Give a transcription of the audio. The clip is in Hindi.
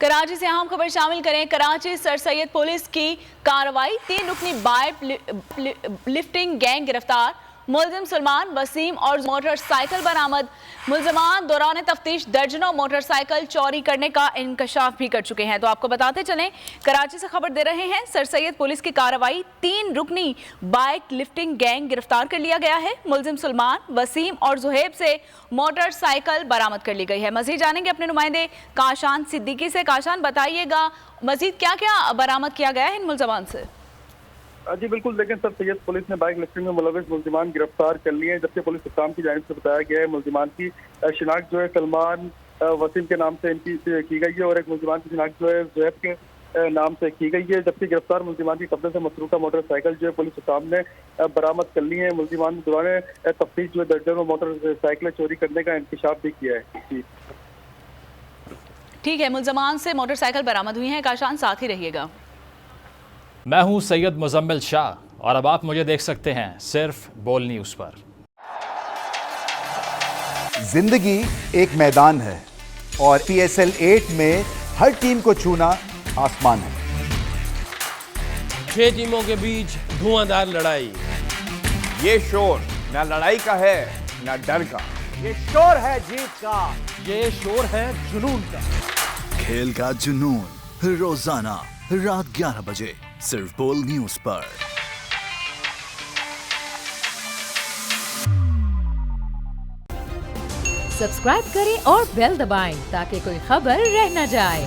कराची से अहम खबर शामिल करें। कराची सर सैयद पुलिस की कार्रवाई, 3 रुकनी बाइक लिफ्टिंग गैंग गिरफ्तार, मुलजिम सलमान वसीम और मोटरसाइकिल बरामद। मुलजमान दौरान तफ्तीश दर्जनों मोटरसाइकिल चोरी करने का इंकशाफ भी कर चुके हैं। तो आपको बताते चलें, कराची से खबर दे रहे हैं, सर सैयद पुलिस की कार्रवाई, 3 रुकनी बाइक लिफ्टिंग गैंग गिरफ्तार कर लिया गया है। मुलजिम सलमान वसीम और जुहेब से मोटरसाइकिल बरामद कर ली गई है। मजीद जानेंगे अपने नुमाइंदे काशान सिद्दीकी से। काशान, बताइएगा मजीद क्या क्या बरामद किया गया है इन मुलजमान से? जी बिल्कुल, लेकिन सर सैयद पुलिस ने बाइक लिफ्टिंग में मुलविस मुलजिमान गिरफ्तार कर लिए हैं, जबकि पुलिस हुकाम की जानिब से बताया गया है मुलजिमान की शिनाख्त जो है सलमान वसीम के नाम से इनकी की गई है और एक मुलजिमान की शिनाख्त जो है जुहैब के नाम से की गई है। जबकि गिरफ्तार मुलजिमान की कब्जे से मसरूका मोटरसाइकिल जो है पुलिस हुकाम ने बरामद कर ली है। मुलजिमान ने दौरान तफ्तीश जो है दर्जनों मोटरसाइकिलें चोरी करने का इंकशाफ भी किया है। जी ठीक है, मुलजमान से मोटरसाइकिल बरामद हुई है। काशान, साथ ही रहिएगा। मैं हूं सैयद मुजम्मिल शाह और अब आप मुझे देख सकते हैं सिर्फ बोल न्यूज़ पर। जिंदगी एक मैदान है और PSL 8 में हर टीम को छूना आसमान है। 6 टीमों के बीच धुआंधार लड़ाई। ये शोर ना लड़ाई का है ना डर का, ये शोर है जीत का, ये शोर है जुनून का। खेल का जुनून रोजाना रात 11 बजे सिर्फ बोल न्यूज पर। सब्सक्राइब करें और बेल दबाएं ताकि कोई खबर रह न जाए।